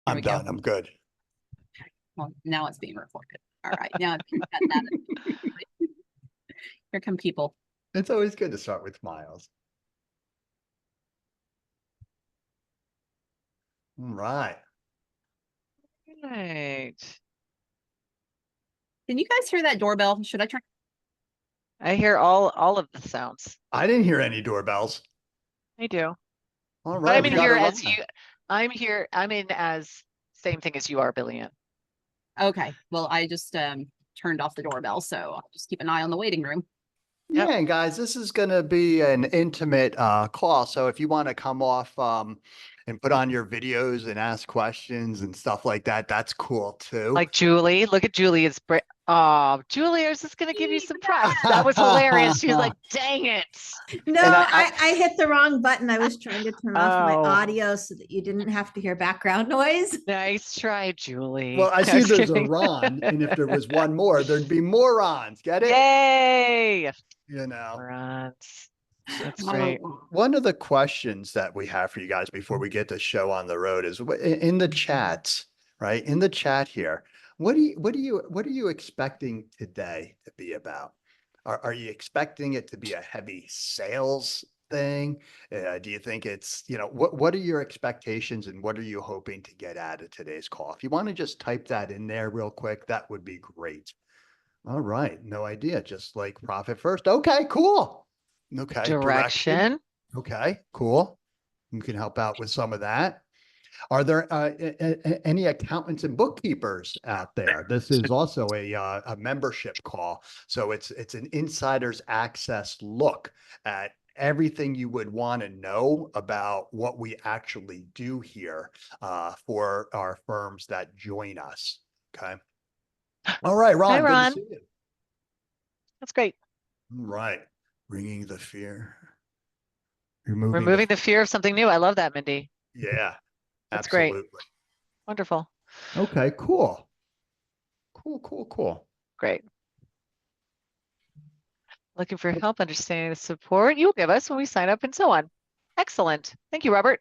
Here I'm we go. done. I'm good. Okay. Well, now it's being recorded. All right. Now that. Here come people. It's always good to start with smiles. All right. Right. Can you guys hear that doorbell? Should I turn? I hear all of the sounds. I didn't hear any doorbells. I do. All But right. I'm we in got here it as live. you. I'm here. I'm in as same thing as you are, Billie Anne. Okay. Well, I just turned off the doorbell, so I'll just keep an eye on the waiting room. Yeah, and guys, this is going to be an intimate call. So if you want to come off and put on your videos and ask questions and stuff like that, that's cool too. Like Julie. Look at Julie. It's oh, Julie, I was just gonna give you some props. That was hilarious. She was like, dang it. No, And I hit the wrong button. I was trying to turn off my Oh. audio so that you didn't have to hear background noise. Nice try, Julie. Well, I No, see just there's a kidding. Ron, and if there was one more, there'd be morons. Get it? Yay. You know. Morons. That's Oh, great. One of the questions that we have for you guys before we get the show on the road is in the chats, right? In the chat here, what are you expecting today to be about? Are you expecting it to be a heavy sales thing? Do you think it's, what are your expectations and what are you hoping to get out of today's call? If you want to just type that in there real quick, that would be great. All right. No idea. Just like profit first. Okay, cool. Okay. Direction. Okay, cool. You can help out with some of that. Are there any accountants and bookkeepers out there? This is also a membership call. So it's an insider's access look at everything you would want to know about what we actually do here for our firms that join us. Okay. All right, Ron. Hi, Ron. Good to see you. That's great. All right. Bringing the fear. Removing the fear of something new. I love that, Mindy. Yeah, That's absolutely. great. Wonderful. Okay, cool. Cool. Great. Looking for help understanding the support you'll give us when we sign up and so on. Excellent. Thank you, Robert.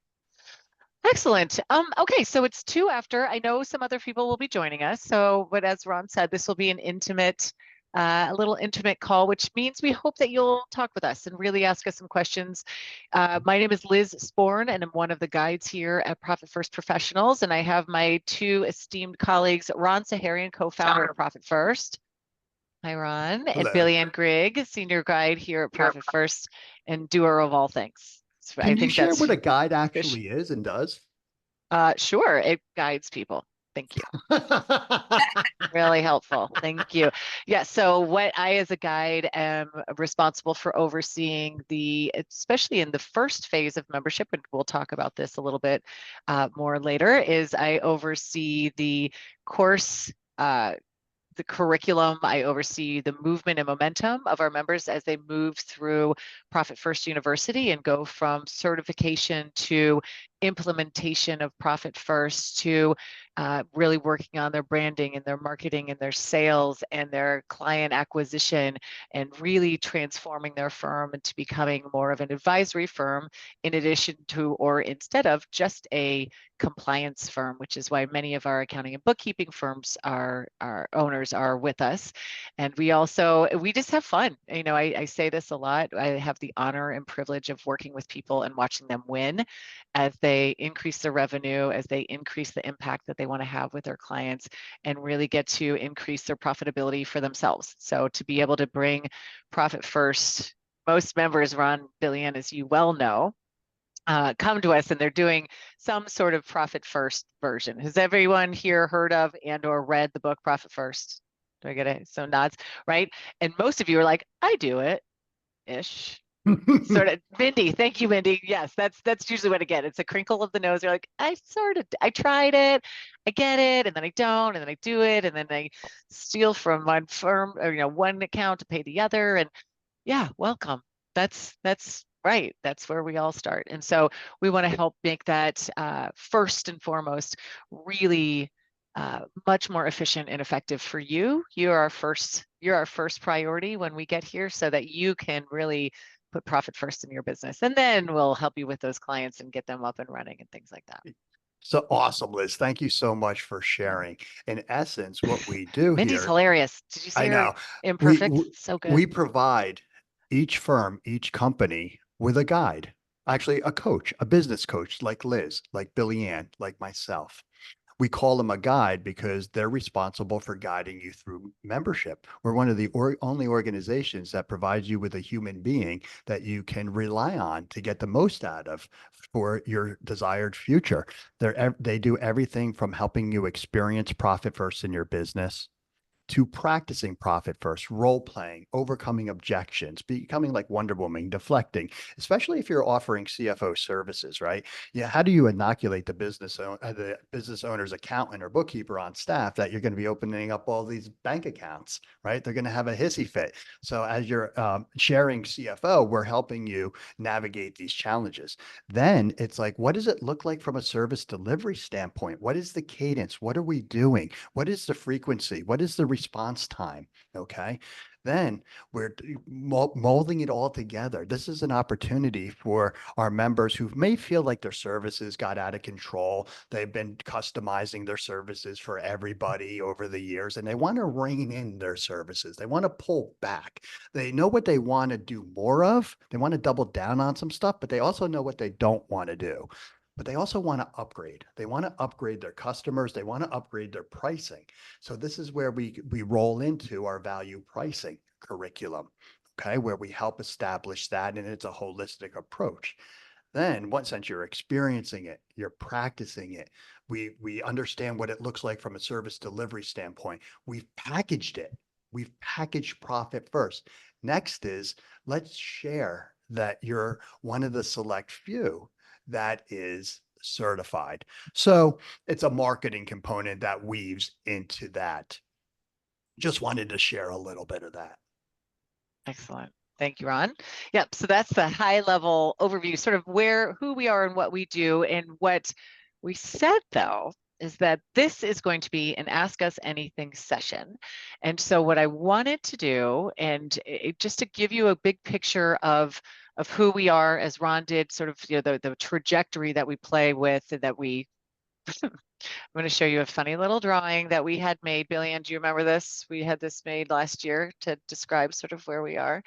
Excellent. Okay, so it's 2 after. I know some other people will be joining us. So, but as Ron said, this will be an intimate, a little intimate call, which means we hope that you'll talk with us and really ask us some questions. My name is Liz Sporn, and I'm one of the guides here at Profit First Professionals. And I have my 2 esteemed colleagues, Ron Saharian, co-founder of Profit First. Hi, Ron. Hello. And Billie Anne Grigg, senior guide here at Profit First and doer of all things. So Can you share what a guide actually is and does? Sure, it guides people. Thank you. Really helpful. Thank you. Yeah, so what I as a guide am responsible for overseeing especially in the first phase of membership, and we'll talk about this a little bit more later, is I oversee the course, the curriculum. I oversee the movement and momentum of our members as they move through Profit First University and go from certification to implementation of Profit First to really working on their branding and their marketing and their sales and their client acquisition and really transforming their firm into becoming more of an advisory firm in addition to or instead of just a compliance firm, which is why many of our accounting and bookkeeping firms our owners are with us. And we just have fun. I say this a lot. I have the honor and privilege of working with people and watching them win as they increase their revenue, as they increase the impact that they want to have with their clients and really get to increase their profitability for themselves. So to be able to bring Profit First, most members, Ron, Billie Anne, as you well know, come to us and they're doing some sort of Profit First version. Has everyone here heard of and or read the book Profit First? Do I get it? So nods, right? And most of you are like, I do it-ish. Sort of. Mindy, thank you, Mindy. Yes, that's usually what I get. It's a crinkle of the nose. You're like, I tried it, I get it, and then I don't, and then I do it, and then I steal from one firm or one account to pay the other. And yeah, welcome. That's right. That's where we all start. And so we want to help make that first and foremost really much more efficient and effective for you. You're our first priority when we get here so that you can really put profit first in your business. And then we'll help you with those clients and get them up and running and things like that. So awesome, Liz. Thank you so much for sharing. In essence, what we do Mindy's here, hilarious. Did you see I her know imperfect? So good. we provide each firm, each company with a guide, actually a coach, a business coach like Liz, like Billie Anne, like myself. We call them a guide because they're responsible for guiding you through membership. We're one of the only organizations that provides you with a human being that you can rely on to get the most out of for your desired future. They do everything from helping you experience profit first in your business to practicing profit first, role playing, overcoming objections, becoming like Wonder Woman, deflecting, especially if you're offering CFO services, right? Yeah. How do you inoculate the business owner's accountant or bookkeeper on staff that you're going to be opening up all these bank accounts, right? They're going to have a hissy fit. So as you're sharing CFO, we're helping you navigate these challenges. Then it's like, what does it look like from a service delivery standpoint? What is the cadence? What are we doing? What is the frequency? What is the response time? Okay. Then we're molding it all together. This is an opportunity for our members who may feel like their services got out of control. They've been customizing their services for everybody over the years, and they want to rein in their services. They want to pull back. They know what they want to do more of. They want to double down on some stuff, but they also know what they don't want to do. But they also want to upgrade. They want to upgrade their customers. They want to upgrade their pricing. So this is where we roll into our value pricing curriculum, okay, where we help establish that, and it's a holistic approach. Then once you're experiencing it, you're practicing it, we understand what it looks like from a service delivery standpoint. We've packaged it. We've packaged profit first. Next is let's share that you're one of the select few that is certified. So it's a marketing component that weaves into that. Just wanted to share a little bit of that. Excellent. Thank you, Ron. Yep. So that's the high level overview, sort of who we are and what we do. And what we said, though, is that this is going to be an Ask Us Anything session. And so what I wanted to do, and just to give you a big picture of who we are, as Ron did, sort of the trajectory that we play with, that we I'm going to show you a funny little drawing that we had made. Billie Anne, do you remember this? We had this made last year to describe sort of where we are.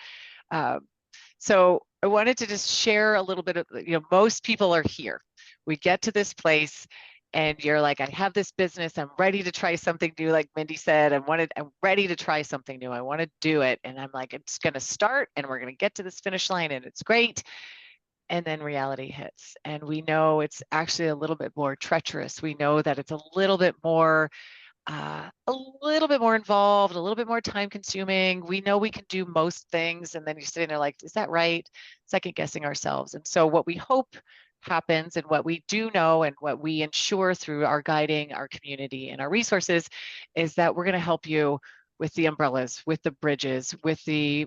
So I wanted to just share a little bit of, most people are here. We get to this place and you're like, I have this business. I'm ready to try something new. Like Mindy said, I'm ready to try something new. I want to do it. And I'm like, it's going to start and we're going to get to this finish line and it's great. And then reality hits. And we know it's actually a little bit more treacherous. We know that it's a little bit more involved, a little bit more time consuming. We know we can do most things. And then you're sitting there like, is that right? Second guessing ourselves. And so what we hope happens and what we do know and what we ensure through our guiding, our community and our resources is that we're going to help you with the umbrellas, with the bridges, with the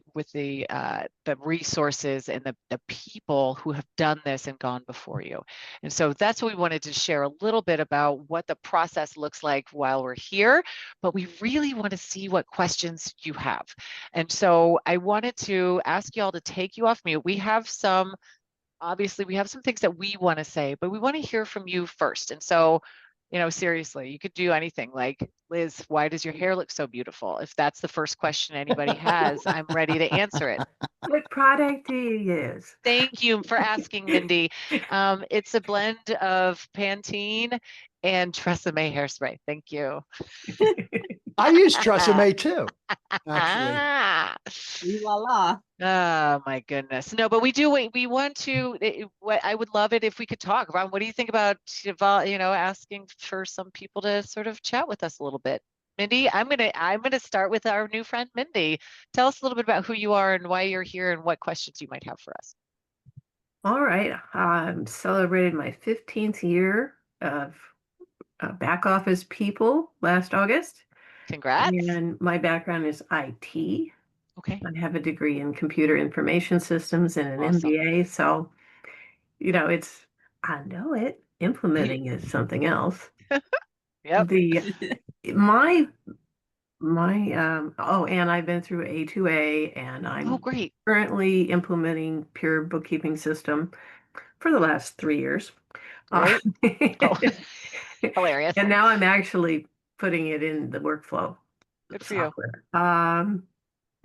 resources and the people who have done this and gone before you. And so that's what we wanted to share a little bit about what the process looks like while we're here, but we really want to see what questions you have. And so I wanted to ask y'all to take you off mute. Obviously we have some things that we want to say, but we want to hear from you first. And so, seriously, you could do anything like, Liz, why does your hair look so beautiful? If that's the first question anybody has, I'm ready to answer it. What product do you use? Thank you for asking, Mindy. It's a blend of Pantene and Tresemme hairspray. Thank you. I use Tresemme too, actually. Ooh la la. Oh my goodness. No, but we want to, I would love it if we could talk. Ron, what do you think about, asking for some people to sort of chat with us a little bit? Mindy, I'm gonna start with our new friend, Mindy. Tell us a little bit about who you are and why you're here and what questions you might have for us. All right. Celebrated my 15th year of back office people last August. Congrats. And my background is IT. Okay. I have a degree in computer information systems and an Awesome. MBA. So, I know it. Implementing is something else. Yep. And I've been through A2A and I'm great. currently implementing Pure Bookkeeping System for the last 3 years. Right? Oh, Oh. hilarious. And now I'm actually putting it in the workflow Good for you. software.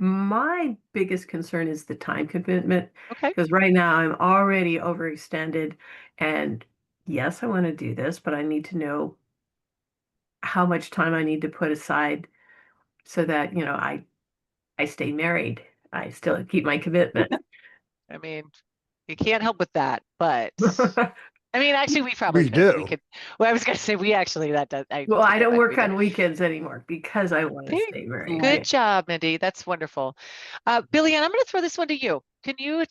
My biggest concern is the time commitment, Okay. because right now I'm already overextended, and yes, I want to do this, but I need to know how much time I need to put aside so that, I stay married. I still keep my commitment. I mean, you can't help with that, but I mean, actually, we probably We could. We do. could. Well, I was gonna say we actually that does. I Well, take I that don't back, work we do. on weekends anymore because I want to Hey, stay married. Good job, Mindy. That's wonderful. Billie Anne, I'm going to throw this one to you. Can you?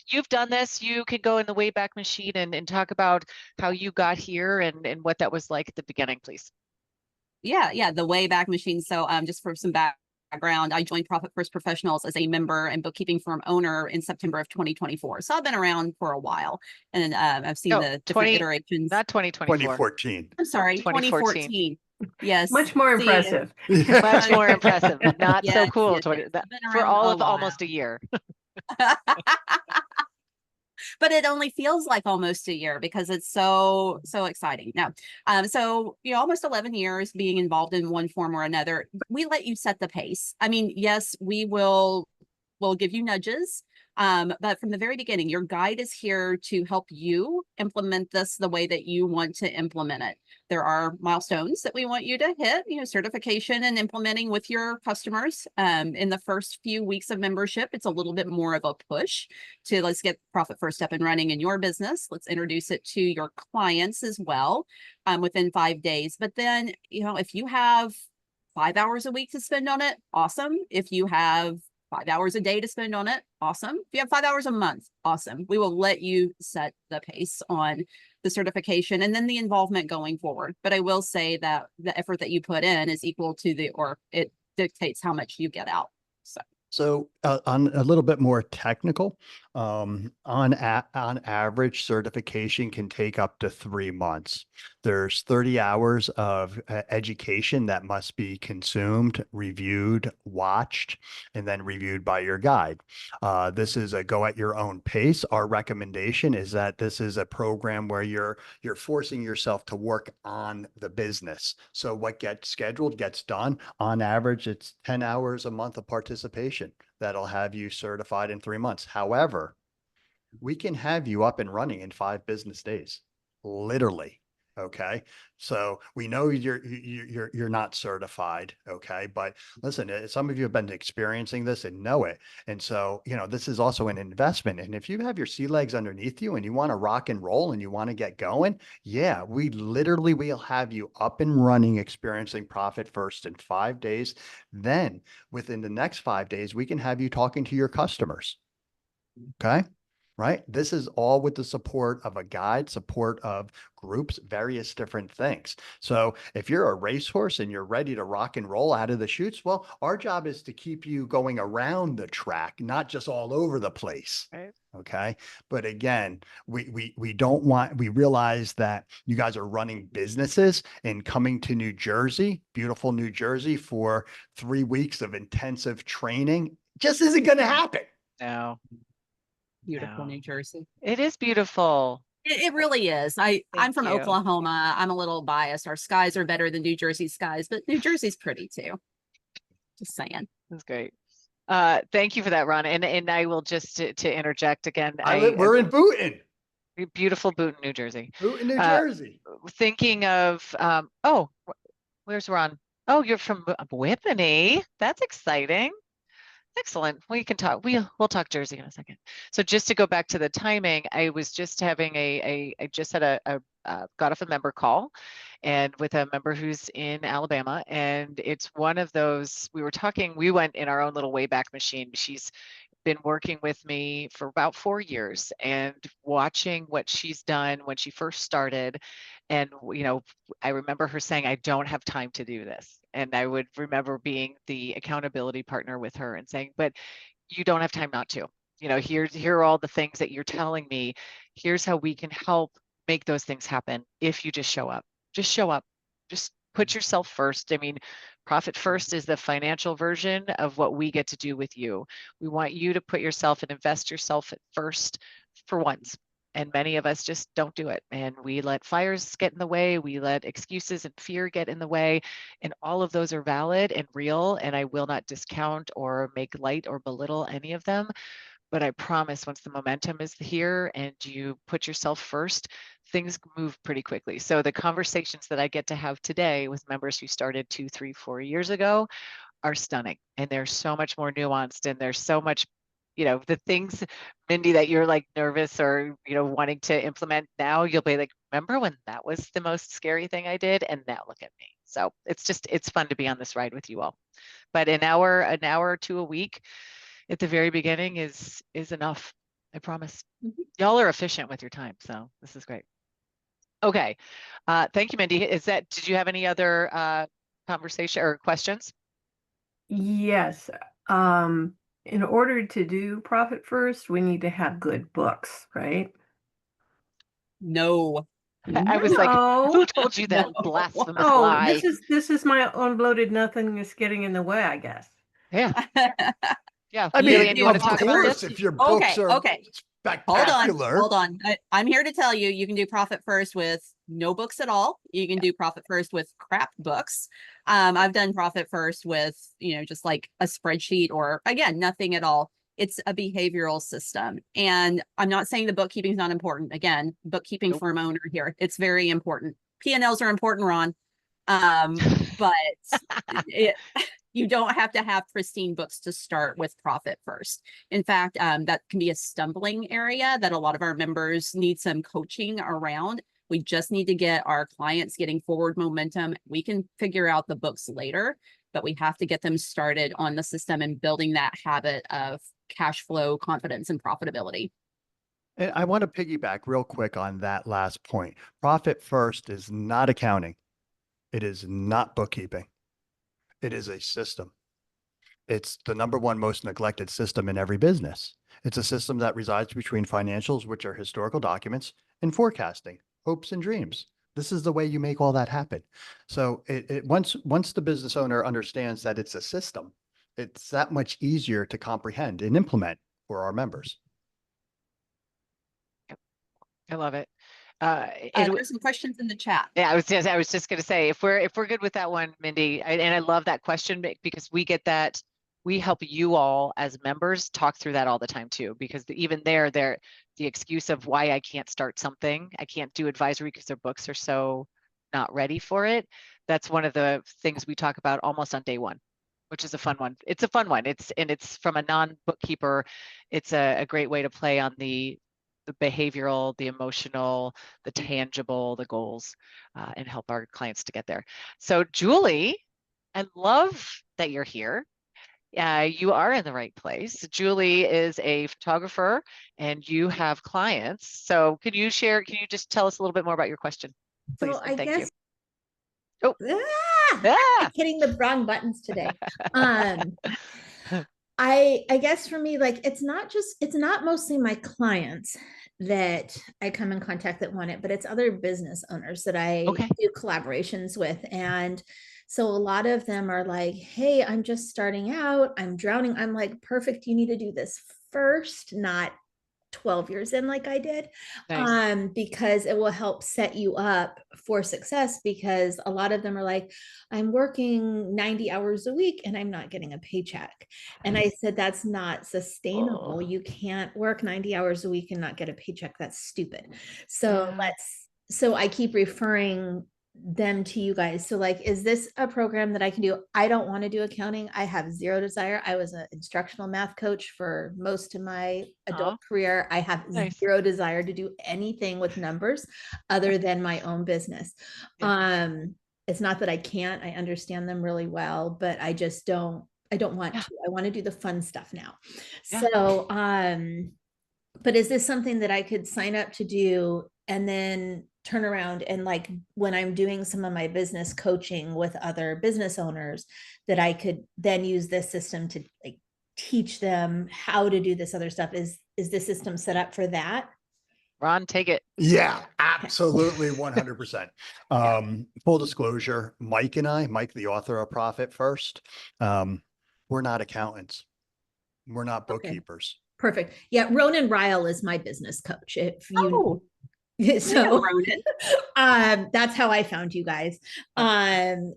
You've done this. You can go in the Wayback Machine and talk about how you got here and what that was like at the beginning, please. Yeah, the Wayback Machine. So just for some background, I joined Profit First Professionals as a member and bookkeeping firm owner in September of 2024. So I've been around for a while, and I've seen No, the different iterations. Not 2024. 2014. I'm sorry, 2014. 2014. Yes. Much more See, impressive. Much more impressive. Not so Yes, cool. yes, yes. That, I've been for around all a of while. almost a year. But it only feels like almost a year because it's so exciting. Now, so almost 11 years being involved in one form or another. We let you set the pace. I mean, yes, we'll give you nudges. But from the very beginning, your guide is here to help you implement this the way that you want to implement it. There are milestones that we want you to hit, certification and implementing with your customers. In the first few weeks of membership, it's a little bit more of a push to let's get Profit First up and running in your business. Let's introduce it to your clients as well within 5 days. But then, if you have 5 hours a week to spend on it, awesome. If you have 5 hours a day to spend on it, awesome. If you have 5 hours a month, awesome. We will let you set the pace on the certification and then the involvement going forward. But I will say that the effort that you put in is equal to or it dictates how much you get out. So on a little bit more technical, on average, certification can take up to 3 months. There's 30 hours of education that must be consumed, reviewed, watched, and then reviewed by your guide. This is a go at your own pace. Our recommendation is that this is a program where you're forcing yourself to work on the business. So what gets scheduled gets done. On average, it's 10 hours a month of participation that'll have you certified in 3 months. However, we can have you up and running in 5 business days, literally. Okay. So we know you're not certified. Okay. But listen, some of you have been experiencing this and know it. And so, this is also an investment. And if you have your sea legs underneath you and you want to rock and roll and you want to get going, yeah, we'll have you up and running, experiencing Profit First in 5 days. Then within the next 5 days, we can have you talking to your customers. Okay. Right. This is all with the support of a guide, support of groups, various different things. So if you're a racehorse and you're ready to rock and roll out of the chutes, well, our job is to keep you going around the track, not just all over the place. Right. Okay. But again, we realize that you guys are running businesses and coming to New Jersey, beautiful New Jersey, for 3 weeks of intensive training just isn't going to happen. No. Beautiful No. New Jersey. It is beautiful. It really is. I'm from you. Oklahoma. I'm a little biased. Our skies are better than New Jersey skies, but New Jersey's pretty too. Just saying. That's great. Thank you for that, Ron. And I will just to interject again. We're in Boonton. Beautiful Boonton, New Jersey. Boonton, New Jersey. Thinking of where's Ron? Oh, you're from Whippany. That's exciting. Excellent. We can talk. We'll talk Jersey in a second. So just to go back to the timing, I was just having I just had got off a member call, and with a member who's in Alabama, and it's one of those we went in our own little Wayback Machine. She's been working with me for about 4 years and watching what she's done when she first started. And, I remember her saying, I don't have time to do this. And I would remember being the accountability partner with her and saying, but you don't have time not to. Here are all the things that you're telling me. Here's how we can help make those things happen if you just show up. Just show up. Just put yourself first. I mean, Profit First is the financial version of what we get to do with you. We want you to put yourself and invest yourself at first for once. And many of us just don't do it. And we let fires get in the way. We let excuses and fear get in the way. And all of those are valid and real. And I will not discount or make light or belittle any of them. But I promise once the momentum is here and you put yourself first, things move pretty quickly. So the conversations that I get to have today with members who started 2, 3, 4 years ago are stunning. And they're so much more nuanced, and there's so much, the things, Mindy, that you're like nervous or, wanting to implement now, you'll be like, remember when that was the most scary thing I did? And now look at me. So it's fun to be on this ride with you all. But an hour or two a week at the very beginning is enough. I promise. Y'all are efficient with your time. So this is great. Okay. Thank you, Mindy. Did you have any other conversation or questions? Yes. In order to do Profit First, we need to have good books, right? No. I was like, No. who told you that No. blasphemous Oh, lie? this is my unbloated nothingness getting in the way, I guess. Yeah. Yeah. I Billie mean, Anne, you want to of talk about course, this? if your books are Okay. spectacular. Hold on. I'm here to tell you, you can do Profit First with no books at all. You can do Profit First with crap books. I've done Profit First with, just like a spreadsheet or, again, nothing at all. It's a behavioral system. And I'm not saying the bookkeeping is not important. Again, bookkeeping Nope. firm owner here. It's very important. P&Ls are important, Ron. But you don't have to have pristine books to start with Profit First. In fact, that can be a stumbling area that a lot of our members need some coaching around. We just need to get our clients getting forward momentum. We can figure out the books later, but we have to get them started on the system and building that habit of cash flow, confidence, and profitability. And I want to piggyback real quick on that last point. Profit First is not accounting. It is not bookkeeping. It is a system. It's the number one most neglected system in every business. It's a system that resides between financials, which are historical documents, and forecasting, hopes and dreams. This is the way you make all that happen. So once the business owner understands that it's a system, it's that much easier to comprehend and implement for our members. I love it. There's some questions in the chat. Yeah, I was just going to say, if we're good with that one, Mindy, and I love that question because we get that. We help you all as members talk through that all the time too, because even the excuse of why I can't start something, I can't do advisory because their books are so not ready for it. That's one of the things we talk about almost on day one, which is a fun one. It's a fun one. It's from a non-bookkeeper. It's a great way to play on the behavioral, the emotional, the tangible, the goals, and help our clients to get there. So Julie, I love that you're here. You are in the right place. Julie is a photographer and you have clients. So can you just tell us a little bit more about your question, please? So I Thank guess. you. I'm hitting the wrong buttons today. I guess for me, like, it's not mostly my clients that I come in contact that want it, but it's other business owners that I do collaborations with. And so a lot of them are like, hey, I'm just starting out, I'm drowning. I'm like, perfect. You need to do this first, not 12 years in like I did. Nice. Because it will help set you up for success, because a lot of them are like, I'm working 90 hours a week and I'm not getting a paycheck. And I said, that's not sustainable. You can't work 90 hours a week and not get a paycheck. That's stupid. So I keep referring them to you guys. So like, is this a program that I can do? I don't want to do accounting. I have zero desire. I was an instructional math coach for most of my adult career. I have zero desire to do anything with numbers other than my own business. It's not that I can't, I understand them really well, but I just don't want to. I want to do the fun stuff now. So, but is this something that I could sign up to do and then turn around and, like, when I'm doing some of my business coaching with other business owners, that I could then use this system to like teach them how to do this other stuff? Is this system set up for that? Ron, take it. Yeah, absolutely. 100%. Full disclosure, Mike, the author of Profit First, we're not accountants. We're not bookkeepers. Perfect. Yeah, Ronan Ryle is my business coach. If you Oh, so Ronan. that's how I found you guys.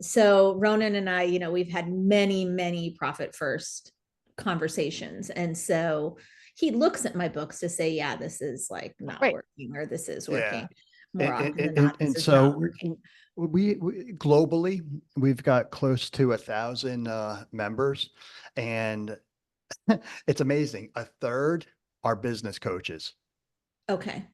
So Ronan and I, we've had many profit first conversations. And so he looks at my books to say, yeah, this is like not Right. working, or this is Yeah. working. More often than And, not, and this is so not working. we globally, we've got close to 1,000 members, and it's amazing. A third are business coaches. Okay.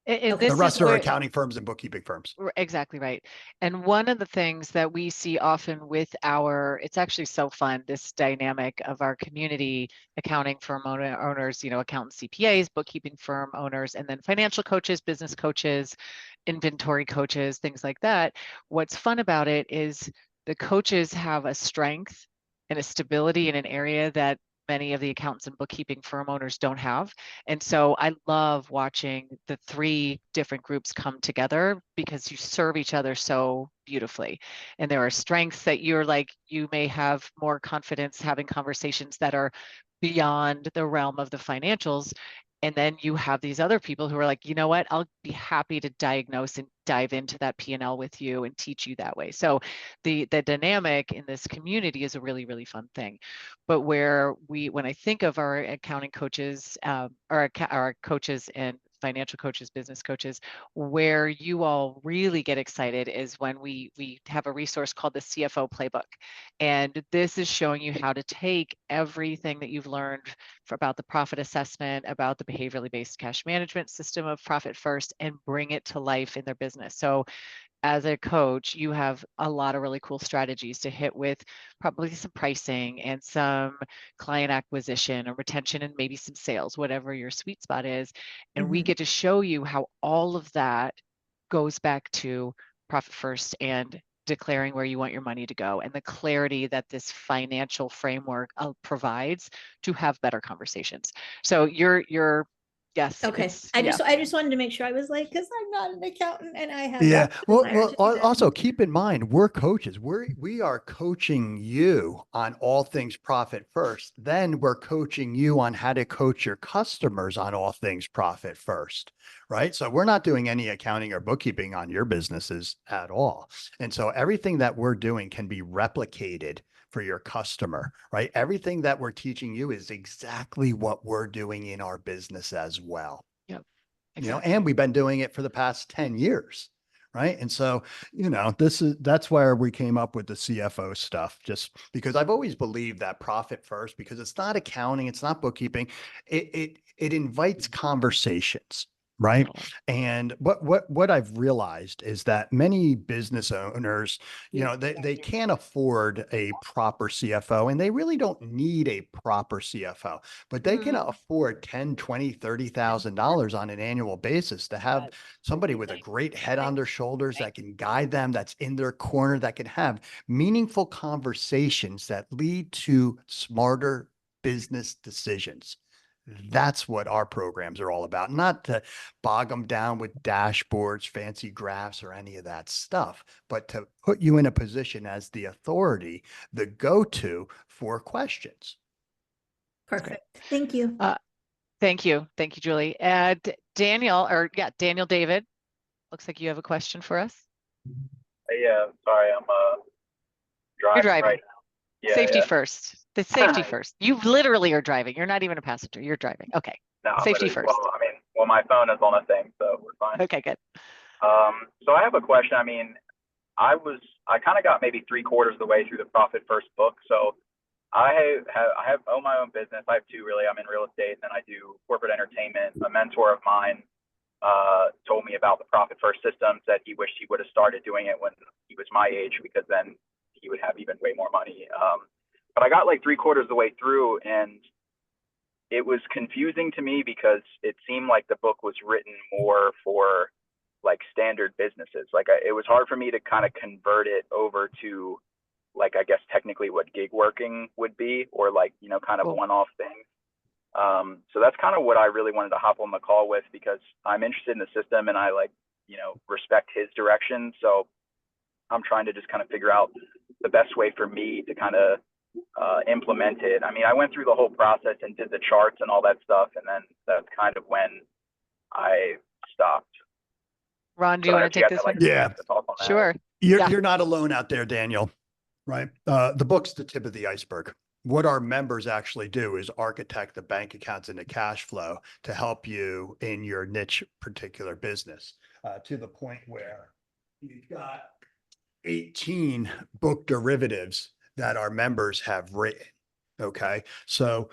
The This is rest are where accounting firms and bookkeeping firms. Exactly right. And one of the things that we see often with it's actually so fun, this dynamic of our community, accounting firm owners, accountants, CPAs, bookkeeping firm owners, and then financial coaches, business coaches, inventory coaches, things like that. What's fun about it is the coaches have a strength and a stability in an area that many of the accountants and bookkeeping firm owners don't have. And so I love watching the three different groups come together because you serve each other so beautifully. And there are strengths that you may have more confidence having conversations that are beyond the realm of the financials. And then you have these other people who are like, you know what, I'll be happy to diagnose and dive into that P&L with you and teach you that way. So the dynamic in this community is a really fun thing. But when I think of our accounting coaches, our coaches and financial coaches, business coaches, where you all really get excited is when we have a resource called the CFO Playbook. And this is showing you how to take everything that you've learned about the profit assessment, about the behaviorally based cash management system of Profit First, and bring it to life in their business. So as a coach, you have a lot of really cool strategies to hit with probably some pricing and some client acquisition or retention and maybe some sales, whatever your sweet spot is. And we get to show you how all of that goes back to Profit First and declaring where you want your money to go and the clarity that this financial framework provides to have better conversations. So yes. Okay. I just wanted to make sure I was like, because I'm not an accountant and I have Yeah. that Well, desire to do that. also keep in mind, we're coaches. We are coaching you on all things Profit First. Then we're coaching you on how to coach your customers on all things Profit First, right? So we're not doing any accounting or bookkeeping on your businesses at all. And so everything that we're doing can be replicated for your customer, right? Everything that we're teaching you is exactly what we're doing in our business as well. Yep. Exactly. And we've been doing it for the past 10 years. Right. And so, that's where we came up with the CFO stuff, just because I've always believed that Profit First, because it's not accounting, it's not bookkeeping. It invites conversations. Right. Totally. And what I've realized is that many business owners, they can't afford a proper CFO, and they really don't need a proper CFO, but they can afford $10, $20, $30,000 on an annual basis to have somebody with a great head on their shoulders that can guide them, that's in their corner, that can have meaningful conversations that lead to smarter business decisions. That's what our programs are all about, not to bog them down with dashboards, fancy graphs, or any of that stuff, but to put you in a position as the authority, the go-to for questions. Perfect. Thank you. Thank you. Thank you, Julie. Daniel David, looks like you have a question for us. Yeah, sorry, I'm driving. You're driving. Right now. Yeah, Safety yeah. first. The safety first. You literally are driving. You're not even a passenger. You're driving. Okay. No, Safety first. Well, my phone is on a thing, so we're fine. Okay, good. So I have a question. I mean, I kind of got maybe 3/4 of the way through the Profit First book. So I own my own business. I have two really. I'm in real estate, and then I do corporate entertainment. A mentor of mine told me about the Profit First system, said he wished he would have started doing it when he was my age, because then he would have even way more money. But I got like 3/4 of the way through, and it was confusing to me because it seemed like the book was written more for like standard businesses. Like it was hard for me to kind of convert it over to, like, I guess technically what gig working would be, or like, kind of one-off things. So that's kind of what I really wanted to hop on the call with, because I'm interested in the system and I respect his direction. So I'm trying to just kind of figure out the best way for me to kind of implemented. I mean, I went through the whole process and did the charts and all that stuff, and then that's kind of when I stopped. Ron, do So you I want don't to know take if you this guys one? have, like, to talk on that. Sure. You're, Yeah. you're not alone out there, Daniel, right? The book's the tip of the iceberg. What our members actually do is architect the bank accounts and the cash flow to help you in your niche particular business, to the point where you've got 18 book derivatives that our members have written. Okay. So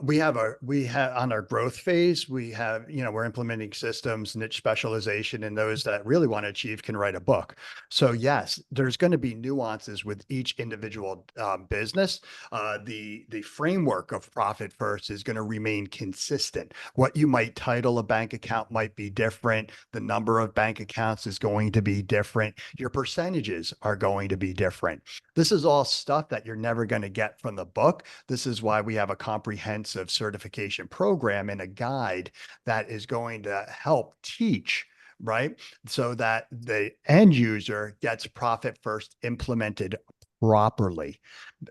we have on our growth phase, we have, we're implementing systems, niche specialization, and those that really want to achieve can write a book. So yes, there's going to be nuances with each individual business. The framework of Profit First is going to remain consistent. What you might title a bank account might be different. The number of bank accounts is going to be different. Your percentages are going to be different. This is all stuff that you're never going to get from the book. This is why we have a comprehensive certification program and a guide that is going to help teach, right? So that the end user gets Profit First implemented properly.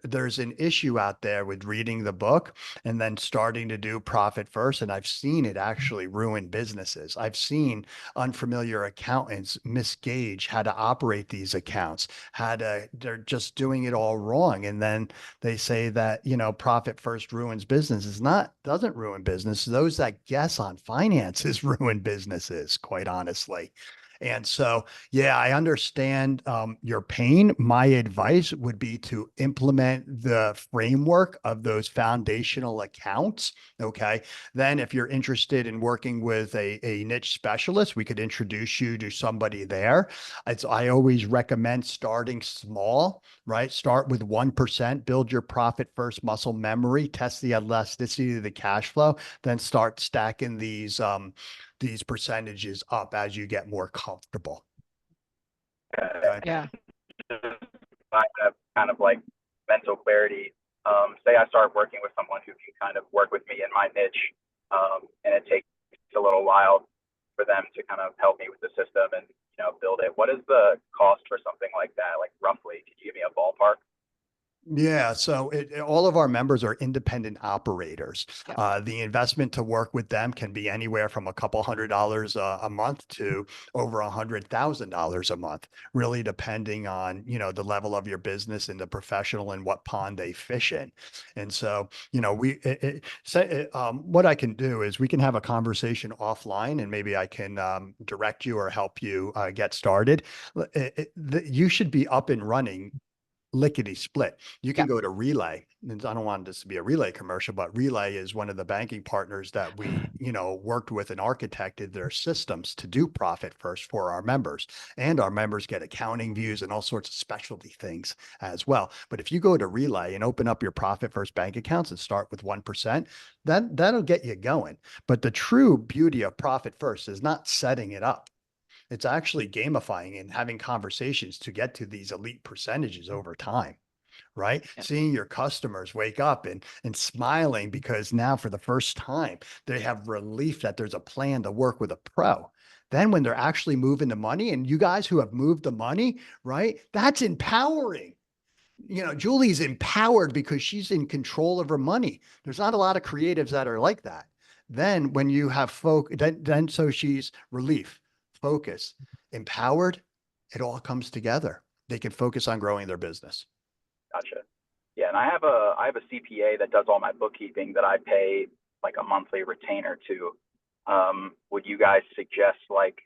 There's an issue out there with reading the book and then starting to do Profit First. And I've seen it actually ruin businesses. I've seen unfamiliar accountants misgauge how to operate these accounts, they're just doing it all wrong. And then they say that, Profit First ruins business. Doesn't ruin business. Those that guess on finances ruin businesses, quite honestly. And so, yeah, I understand your pain. My advice would be to implement the framework of those foundational accounts. Okay. Then, if you're interested in working with a niche specialist, we could introduce you to somebody there. I always recommend starting small, right? Start with 1%, build your Profit First muscle memory, test the elasticity of the cash flow, then start stacking these percentages up as you get more comfortable. Okay. Yeah. I have kind of like mental clarity. Say I start working with someone who can kind of work with me in my niche, and it takes a little while for them to kind of help me with the system and build it. What is the cost for something like that? Like roughly, could you give me a ballpark? Yeah, so all of our members are independent operators. Yeah. The investment to work with them can be anywhere from a couple $100 a month to over $100,000 a month, really depending on, the level of your business and the professional and what pond they fish in. And so, what I can do is we can have a conversation offline and maybe I can direct you or help you get started. You should be up and running lickety split. You can go to Relay. And I don't want this to be a Relay commercial, but Relay is one of the banking partners that we, worked with and architected their systems to do Profit First for our members. And our members get accounting views and all sorts of specialty things as well. But if you go to Relay and open up your Profit First bank accounts and start with 1%, that'll get you going. But the true beauty of Profit First is not setting it up. It's actually gamifying and having conversations to get to these elite percentages over time, right? Yeah. Seeing your customers wake up and smiling because now for the first time, they have relief that there's a plan to work with a pro. Then when they're actually moving the money, and you guys who have moved the money, right? That's empowering. Julie's empowered because she's in control of her money. There's not a lot of creatives that are like that. Then when you have so she's relief, focus, empowered, it all comes together. They can focus on growing their business. Gotcha. Yeah, and I have a CPA that does all my bookkeeping that I pay like a monthly retainer to. Would you guys suggest like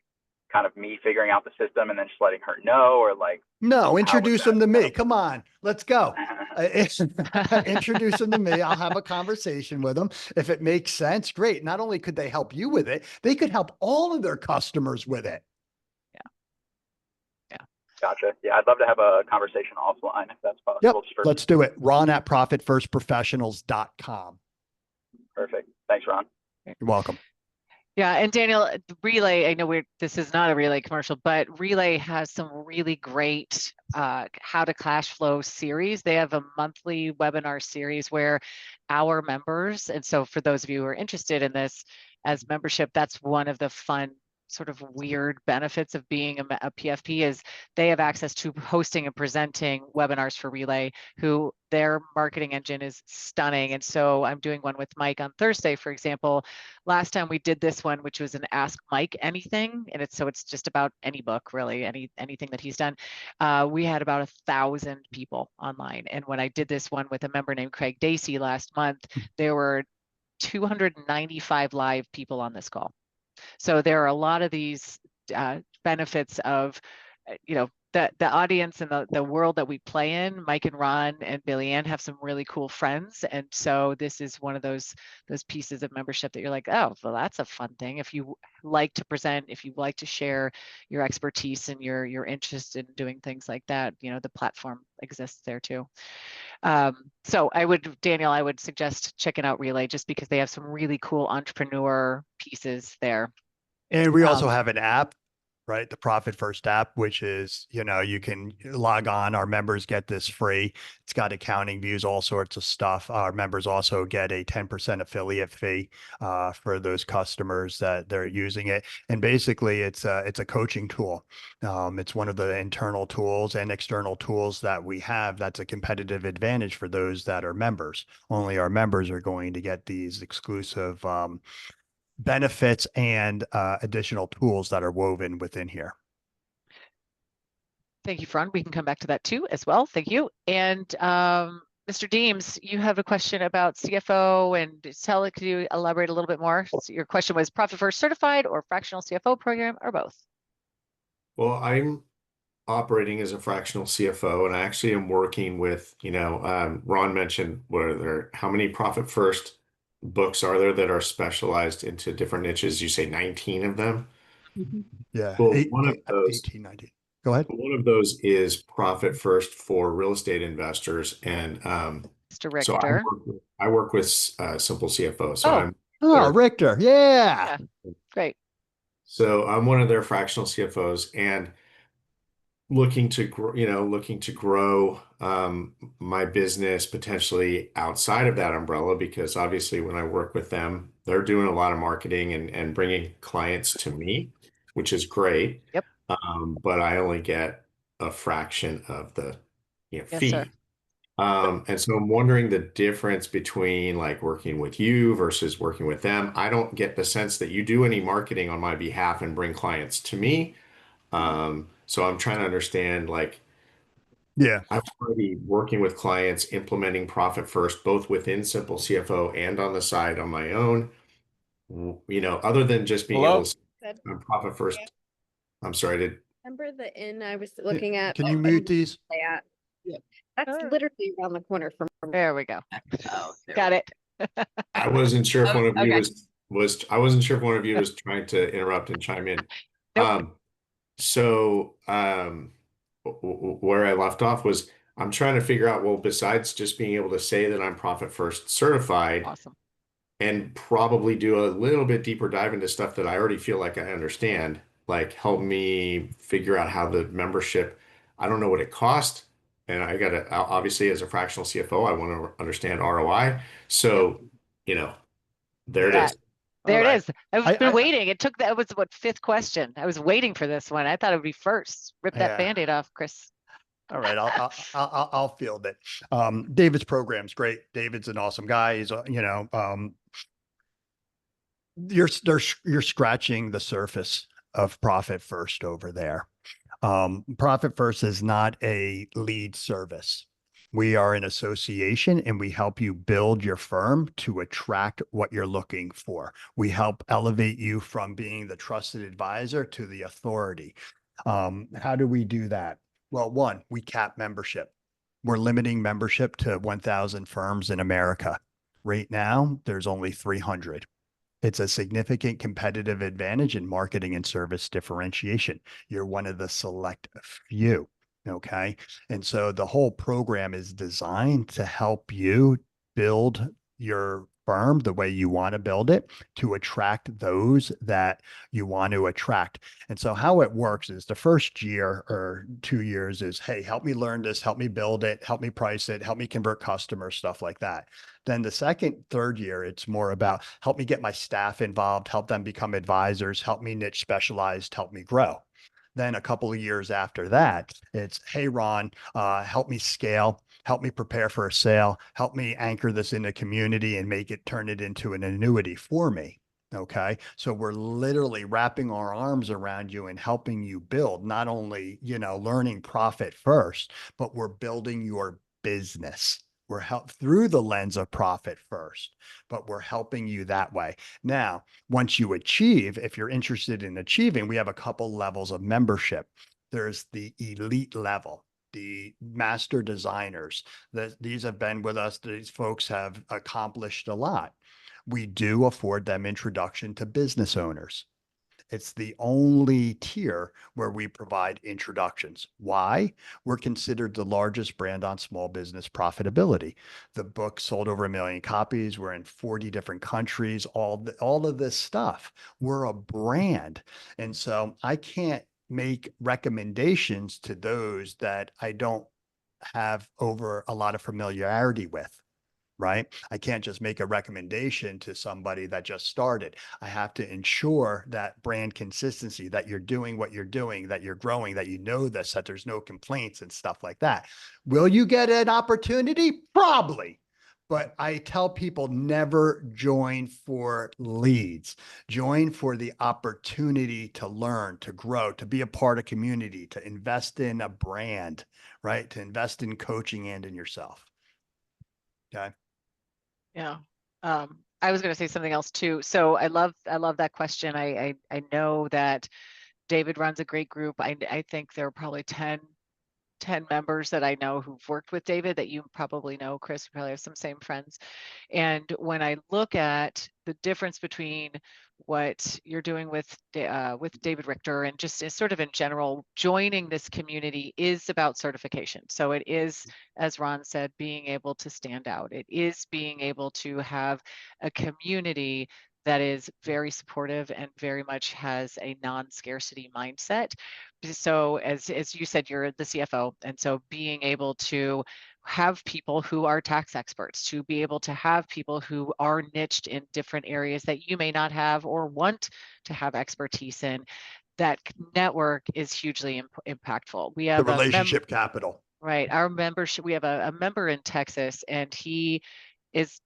kind of me figuring out the system and then just letting her know, or like? No, introduce them to me. Come on, let's go. Introduce them to me. I'll have a conversation with them. If it makes sense, great. Not only could they help you with it, they could help all of their customers with it. Gotcha. Yeah, I'd love to have a conversation offline if that's possible. Yep, let's do it. Ron at profitfirstprofessionals.com. Perfect. Thanks, Ron. You're welcome. Yeah, and Daniel, Relay, I know this is not a Relay commercial, but Relay has some really great how to cash flow series. They have a monthly webinar series where our members, and so for those of you who are interested in this as membership, that's one of the fun sort of weird benefits of being a PFP is they have access to hosting and presenting webinars for Relay, who their marketing engine is stunning. And so I'm doing one with Mike on Thursday, for example. Last time we did this one, which was an Ask Mike Anything, and it's just about any book, really, anything that he's done. We had about 1,000 people online. And when I did this one with a member named Craig Dacey last month, there were 295 live people on this call. So there are a lot of these benefits of, the audience and the world that we play in. Mike and Ron and Billie Anne have some really cool friends. And so this is one of those pieces of membership that you're like, oh, well, that's a fun thing. If you like to present, if you like to share your expertise and you're interested in doing things like that, the platform exists there too. So Daniel, I would suggest checking out Relay just because they have some really cool entrepreneur pieces there. And we also have an app, right? The Profit First app, which is, you can log on. Our members get this free. It's got accounting views, all sorts of stuff. Our members also get a 10% affiliate fee for those customers that they're using it. And basically it's a coaching tool. It's one of the internal tools and external tools that we have. That's a competitive advantage for those that are members. Only our members are going to get these exclusive benefits and additional tools that are woven within here. Thank you, Fran. We can come back to that too as well. Thank you. And Mr. Deems, you have a question about CFO, and could you elaborate a little bit more? So your question was Profit First certified or fractional CFO program or both? Well, I'm operating as a fractional CFO, and I actually am working with, Ron mentioned how many Profit First books are there that are specialized into different niches? You say 19 of them? Yeah. Well, one of those, 18, 19. Go ahead. one of those is Profit First for real estate investors. And Mr. so Richter. I work with Simple CFO. So Richter. Yeah. Great. So I'm one of their fractional CFOs, and looking to grow my business potentially outside of that umbrella, because obviously when I work with them, they're doing a lot of marketing and bringing clients to me, which is great. Yep. But I only get a fraction of the Yes, fee. sir. And so I'm wondering the difference between like working with you versus working with them. I don't get the sense that you do any marketing on my behalf and bring clients to me. So I'm trying to understand, like, I'm already working with clients, implementing Profit First, both within Simple CFO and on the side on my own. Other than just being able to say I'm Profit First. I'm sorry, Remember the inn I was looking at? Can you mute these? Yeah. That's Sure. literally around the corner from. There we go. Oh, there Got we it. I wasn't sure if one of you okay. I wasn't sure if one of you was trying to interrupt and chime in. Nope. Where I left off was I'm trying to figure out, well, besides just being able to say that I'm Profit First certified Awesome. and probably do a little bit deeper dive into stuff that I already feel like I understand, like help me figure out how the membership, I don't know what it costs. And I got to, obviously, as a fractional CFO, I want to understand ROI. So, there it is. There All it right. is. I've been waiting. That was what, fifth question. I was waiting for this one. I thought it would be first. Rip that Band-Aid off, Chris. All right, I'll field it. David's program's great. David's an awesome guy. He's you're scratching the surface of Profit First over there. Profit First is not a lead service. We are an association, and we help you build your firm to attract what you're looking for. We help elevate you from being the trusted advisor to the authority. How do we do that? Well, one, we cap membership. We're limiting membership to 1,000 firms in America. Right now, there's only 300. It's a significant competitive advantage in marketing and service differentiation. You're one of the select few. Okay. And so the whole program is designed to help you build your firm the way you want to build it to attract those that you want to attract. And so how it works is the first year or 2 years is, hey, help me learn this, help me build it, help me price it, help me convert customers, stuff like that. Then the second, third year, it's more about help me get my staff involved, help them become advisors, help me niche specialized, help me grow. Then a couple of years after that, it's, hey, Ron, help me scale, help me prepare for a sale, help me anchor this in the community and turn it into an annuity for me. Okay. So we're literally wrapping our arms around you and helping you build, not only, learning profit first, but we're building your business. We're through the lens of profit first, but we're helping you that way. Now, once you achieve, if you're interested in achieving, we have a couple levels of membership. There's the elite level, the master designers. These have been with us. These folks have accomplished a lot. We do afford them introduction to business owners. It's the only tier where we provide introductions. Why? We're considered the largest brand on small business profitability. The book sold over 1 million copies. We're in 40 different countries, all of this stuff. We're a brand. And so I can't make recommendations to those that I don't have over a lot of familiarity with. Right? I can't just make a recommendation to somebody that just started. I have to ensure that brand consistency, that you're doing what you're doing, that you're growing, that you know this, that there's no complaints and stuff like that. Will you get an opportunity? Probably. But I tell people never join for leads. Join for the opportunity to learn, to grow, to be a part of community, to invest in a brand, right? To invest in coaching and in yourself. Okay. Yeah. I was going to say something else too. So I love that question. I know that David runs a great group. I think there are probably 10 members that I know who've worked with David that you probably know, Chris. You probably have some same friends. And when I look at the difference between what you're doing with David Richter and just sort of in general, joining this community is about certification. So it is, as Ron said, being able to stand out. It is being able to have a community that is very supportive and very much has a non-scarcity mindset. So as you said, you're the CFO, and so being able to have people who are tax experts, to be able to have people who are niched in different areas that you may not have or want to have expertise in, that network is hugely impactful. We have the relationship capital. Right. Our membership, we have a member in Texas, and he just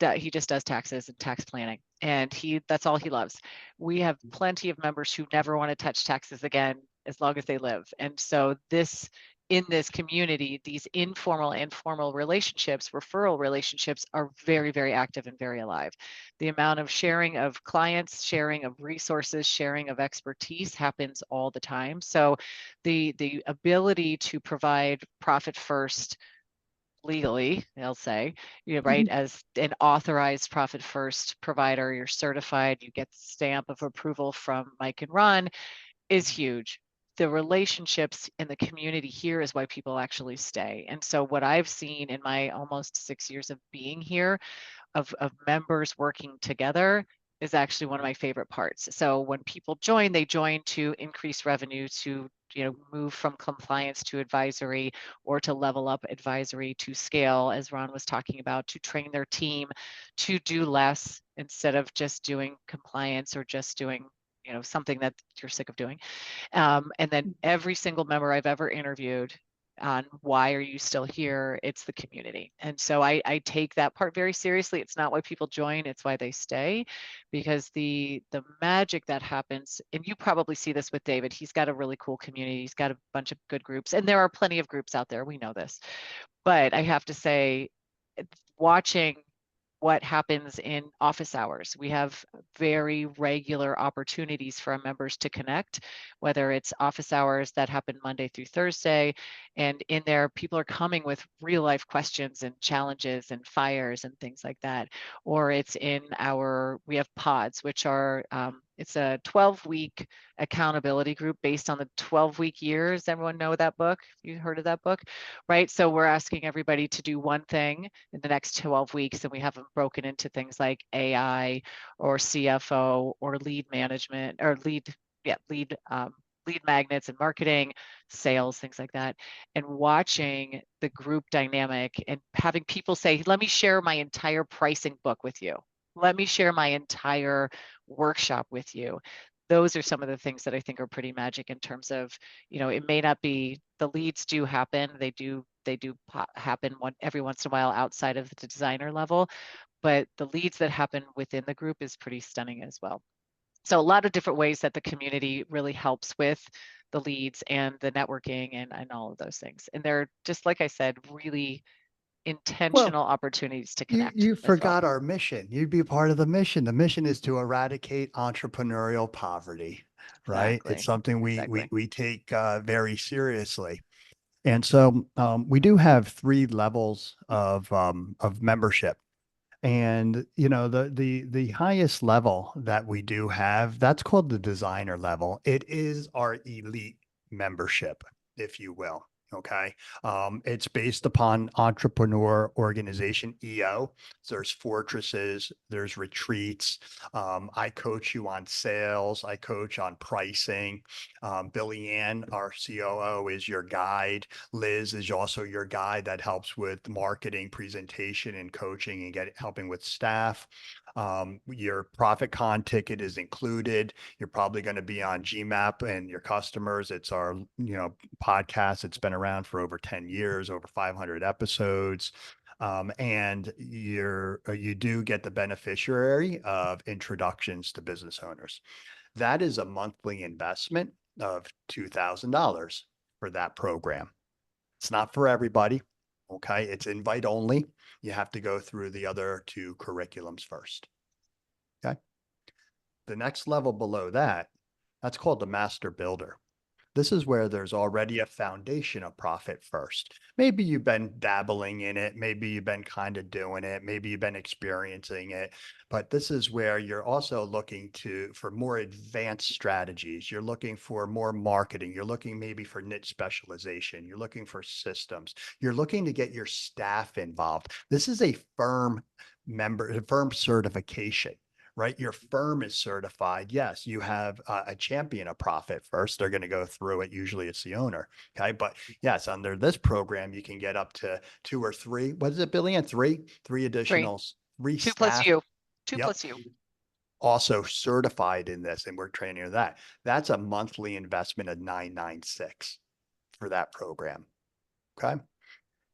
does taxes and tax planning, and that's all he loves. We have plenty of members who never want to touch taxes again as long as they live. And so in this community, these informal and formal relationships, referral relationships, are very, very active and very alive. The amount of sharing of clients, sharing of resources, sharing of expertise happens all the time. So the ability to provide profit first legally, they'll say, right, as an authorized profit first provider, you're certified, you get the stamp of approval from Mike and Ron, is huge. The relationships in the community here is why people actually stay. And so what I've seen in my almost 6 years of being here, of members working together, is actually one of my favorite parts. So when people join, they join to increase revenue, to move from compliance to advisory, or to level up advisory, to scale, as Ron was talking about, to train their team to do less instead of just doing compliance or just doing something that you're sick of doing. And then every single member I've ever interviewed on why are you still here, it's the community. And so I take that part very seriously. It's not why people join, it's why they stay, because the magic that happens, and you probably see this with David, he's got a really cool community, he's got a bunch of good groups, and there are plenty of groups out there, we know this. But I have to say, watching what happens in office hours. We have very regular opportunities for our members to connect, whether it's office hours that happen Monday through Thursday. And in there, people are coming with real life questions and challenges and fires and things like that. Or it's in we have pods, which are It's a 12-week accountability group based on the 12-week years. Everyone know that book? You heard of that book, right? So we're asking everybody to do one thing in the next 12 weeks, and we have them broken into things like AI or CFO or lead management or lead magnets and marketing, sales, things like that, and watching the group dynamic and having people say, let me share my entire pricing book with you. Let me share my entire workshop with you. Those are some of the things that I think are pretty magic in terms of, it may not be, the leads do happen. They do happen every once in a while outside of the designer level, but the leads that happen within the group is pretty stunning as well. So a lot of different ways that the community really helps with the leads and the networking and all of those things. And they're, just like I said, really intentional opportunities to connect. You as well. forgot our mission. You'd be part of the mission. The mission is to eradicate entrepreneurial poverty, right? Exactly. It's something Exactly. we take very seriously. And so we do have 3 levels of membership. And the highest level that we do have, that's called the designer level. It is our elite membership, if you will. Okay. It's based upon entrepreneur organization EO. So there's fortresses, there's retreats. I coach you on sales. I coach on pricing. Billie Anne, our COO, is your guide. Liz is also your guide that helps with marketing, presentation, and coaching and helping with staff. Your Profit Con ticket is included. You're probably going to be on GMAP and your customers. It's our, podcast. It's been around for over 10 years, over 500 episodes. And you do get the beneficiary of introductions to business owners. That is a monthly investment of $2,000 for that program. It's not for everybody. Okay. It's invite only. You have to go through the other 2 curriculums first. Okay. The next level below that, that's called the Master Builder. This is where there's already a foundation of profit first. Maybe you've been dabbling in it. Maybe you've been kind of doing it. Maybe you've been experiencing it. But this is where you're also looking for more advanced strategies. You're looking for more marketing. You're looking maybe for niche specialization. You're looking for systems. You're looking to get your staff involved. This is a firm certification. Right? Your firm is certified. Yes, you have a champion of profit first. They're going to go through it. Usually it's the owner. Okay. But yes, under this program, you can get up to 2 or 3. What is it, Billy? And 3 additional, 3 2 plus staff. you. 2 Yep. plus you. Also certified in this, and we're training you that. That's a monthly investment of $996 for that program. Okay.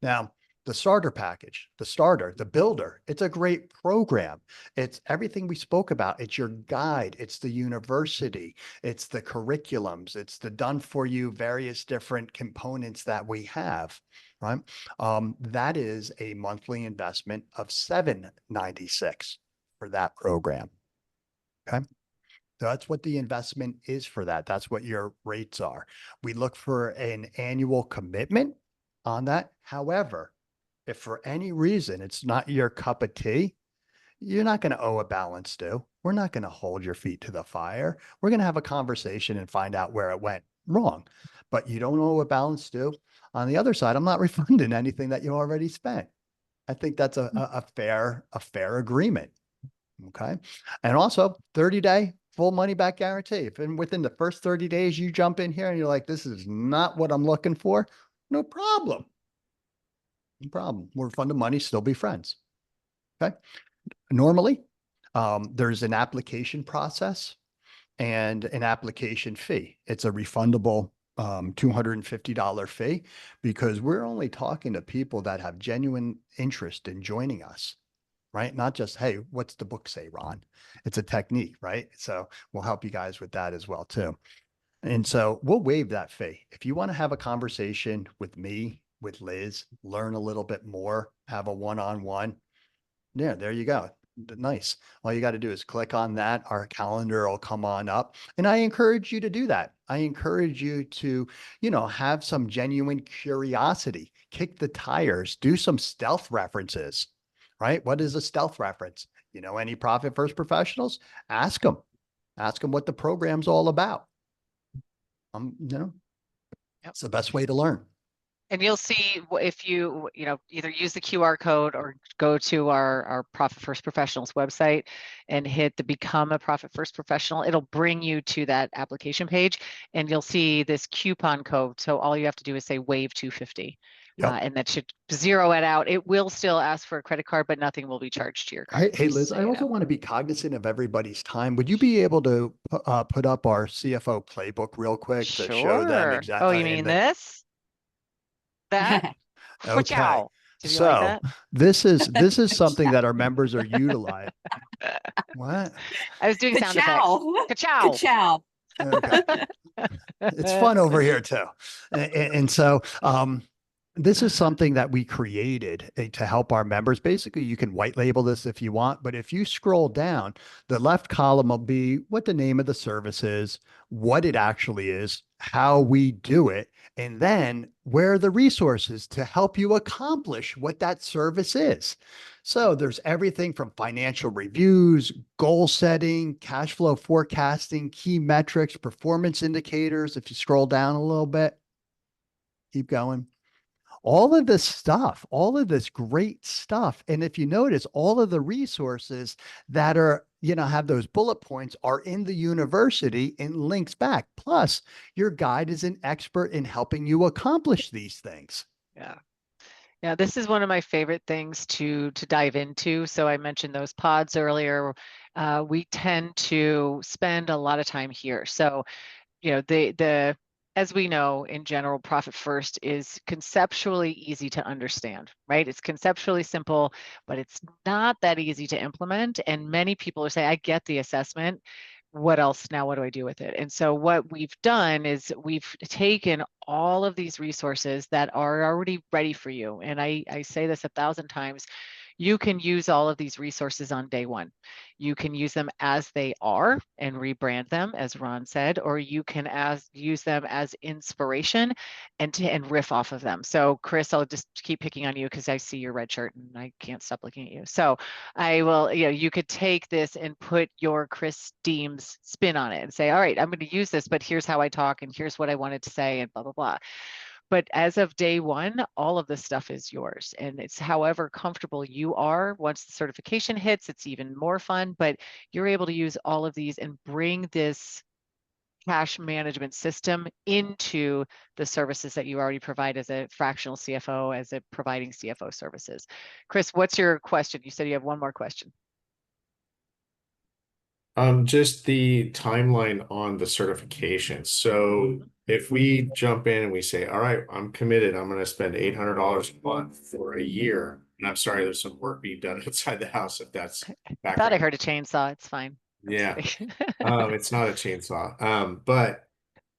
Now, the starter package, the builder, it's a great program. It's everything we spoke about. It's your guide. It's the university. It's the curriculums. It's the done for you, various different components that we have, right? That is a monthly investment of $796 for that program. Okay. So that's what the investment is for that. That's what your rates are. We look for an annual commitment on that. However, if for any reason it's not your cup of tea, you're not going to owe a balance due. We're not going to hold your feet to the fire. We're going to have a conversation and find out where it went wrong. But you don't owe a balance due. On the other side, I'm not refunding anything that you already spent. I think that's a fair agreement. Okay. And also 30-day full money back guarantee. If within the first 30 days you jump in here and you're like, this is not what I'm looking for, no problem. No problem. We'll refund the money, still be friends. Okay. Normally, there's an application process and an application fee. It's a refundable $250 fee because we're only talking to people that have genuine interest in joining us, right? Not just, hey, what's the book say, Ron? It's a technique, right? So we'll help you guys with that as well, too. And so we'll waive that fee. If you want to have a conversation with me, with Liz, learn a little bit more, have a one-on-one. Yeah, there you go. Nice. All you got to do is click on that. Our calendar will come on up. And I encourage you to do that. I encourage you to, have some genuine curiosity, kick the tires, do some stealth references, right? What is a stealth reference? Any Profit First professionals? Ask them. Ask them what the program's all about. Yep. It's the best way to learn. And you'll see if you either use the QR code or go to our Profit First Professionals website and hit the Become a Profit First Professional. It'll bring you to that application page, and you'll see this coupon code. So all you have to do is say Wave 250, and that should zero it out. It will still ask for a credit card, but nothing will be charged to your card. Hey, Liz, I also want to be cognizant of everybody's time. Would you be able to put up our CFO playbook real quick to show them Sure. exactly? Oh, you mean this? That? Okay. Ciao. Did you like So that? this is something that our members are utilizing. What? I was doing sound effects. Ka-chow. Ka-chow. Ka-chow. Okay. It's fun over here too. And so this is something that we created to help our members. Basically, you can white label this if you want, but if you scroll down, the left column will be what the name of the service is, what it actually is, how we do it, and then where are the resources to help you accomplish what that service is. So there's everything from financial reviews, goal setting, cash flow forecasting, key metrics, performance indicators. If you scroll down a little bit, keep going. All of this stuff, all of this great stuff. And if you notice, all of the resources that are, have those bullet points are in the university and links back. Plus, your guide is an expert in helping you accomplish these things. Yeah. Yeah, this is one of my favorite things to dive into. So I mentioned those pods earlier. We tend to spend a lot of time here. So, the as we know, in general, Profit First is conceptually easy to understand, right? It's conceptually simple, but it's not that easy to implement. And many people are saying, I get the assessment. What else now? What do I do with it? And so what we've done is we've taken all of these resources that are already ready for you. And I say this 1,000 times. You can use all of these resources on day one. You can use them as they are and rebrand them, as Ron said, or you can use them as inspiration and riff off of them. So Chris, I'll just keep picking on you because I see your red shirt and I can't stop looking at you. So I will, you could take this and put your Chris Deems spin on it and say, all right, I'm going to use this, but here's how I talk and here's what I wanted to say and blah, blah, blah. But as of day one, all of this stuff is yours. And it's however comfortable you are. Once the certification hits, it's even more fun, but you're able to use all of these and bring this cash management system into the services that you already provide as a fractional CFO, as a providing CFO services. Chris, what's your question? You said you have one more question. Just the timeline on the certification. So if we jump in and we say, all right, I'm committed, I'm going to spend $800 a month for a year. And I'm sorry, there's some work being done outside the house if that's I thought I heard a chainsaw. It's fine. Yeah. It's not a chainsaw. But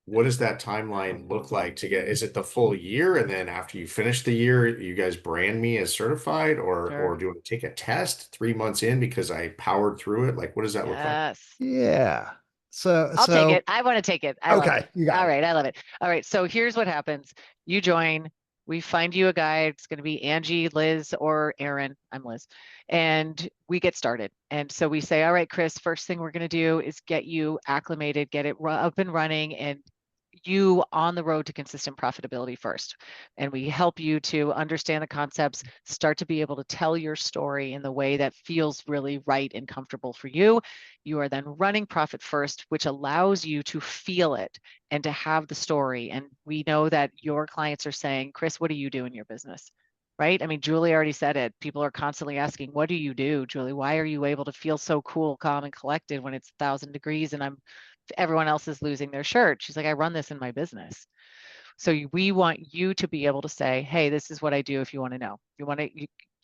what does that timeline look like to get, is it the full year? And then after you finish the year, you guys brand me as certified or do I take a test 3 months in because I powered through it? Like, what does that look like? Yes. Yeah. So I'll take it. I want to take it. I love okay. it. You got All it. right. I love it. All right. So here's what happens. You join, we find you a guy. It's going to be Angie, Liz, or Aaron. I'm Liz. And we get started. And so we say, all right, Chris, first thing we're going to do is get you acclimated, get it up and running, and you on the road to consistent profitability first. And we help you to understand the concepts, start to be able to tell your story in the way that feels really right and comfortable for you. You are then running Profit First, which allows you to feel it and to have the story. And we know that your clients are saying, Chris, what do you do in your business? Right? I mean, Julie already said it. People are constantly asking, what do you do, Julie? Why are you able to feel so cool, calm, and collected when it's 1,000 degrees and everyone else is losing their shirt? She's like, I run this in my business. So we want you to be able to say, hey, this is what I do if you want to know.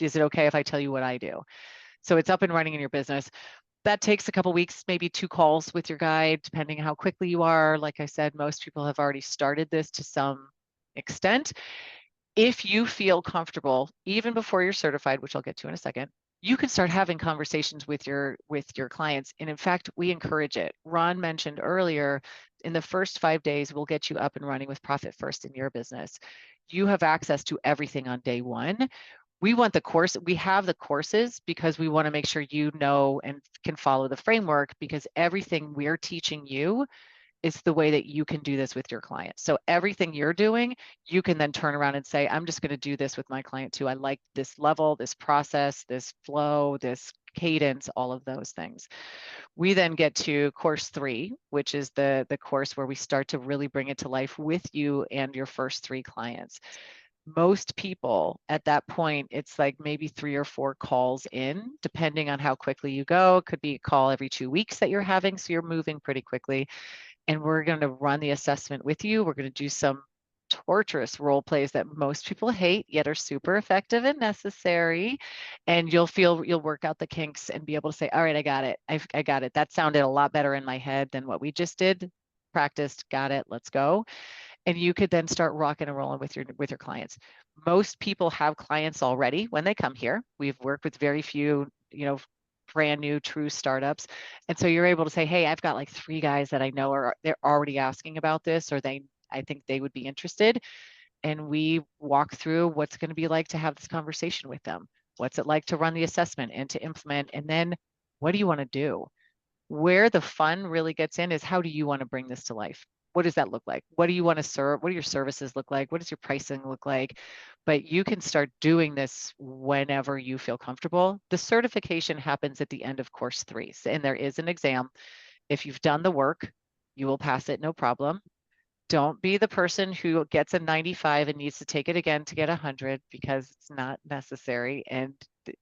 Is it okay if I tell you what I do? So it's up and running in your business. That takes a couple weeks, maybe 2 calls with your guide, depending how quickly you are. Like I said, most people have already started this to some extent. If you feel comfortable, even before you're certified, which I'll get to in a second, you can start having conversations with your clients. And in fact, we encourage it. Ron mentioned earlier, in the first 5 days, we'll get you up and running with Profit First in your business. You have access to everything on day one. We want the course. We have the courses because we want to make sure you know and can follow the framework, because everything we're teaching you is the way that you can do this with your clients. So everything you're doing, you can then turn around and say, I'm just going to do this with my client too. I like this level, this process, this flow, this cadence, all of those things. We then get to course 3, which is the course where we start to really bring it to life with you and your first 3 clients. Most people at that point, it's like maybe 3 or 4 calls in, depending on how quickly you go. It could be a call every 2 weeks that you're having, so you're moving pretty quickly. And we're going to run the assessment with you. We're going to do some torturous role plays that most people hate, yet are super effective and necessary. And you'll work out the kinks and be able to say, all right, I got it. I got it. That sounded a lot better in my head than what we just did. Practiced, got it, let's go. And you could then start rocking and rolling with your clients. Most people have clients already when they come here. We've worked with very few, brand new true startups. And so you're able to say, hey, I've got like 3 guys that I know they're already asking about this, or I think they would be interested. And we walk through what's going to be like to have this conversation with them. What's it like to run the assessment and to implement? And then what do you want to do? Where the fun really gets in is, how do you want to bring this to life? What does that look like? What do you want to serve? What do your services look like? What does your pricing look like? But you can start doing this whenever you feel comfortable. The certification happens at the end of course 3, and there is an exam. If you've done the work, you will pass it, no problem. Don't be the person who gets a 95 and needs to take it again to get 100, because it's not necessary. And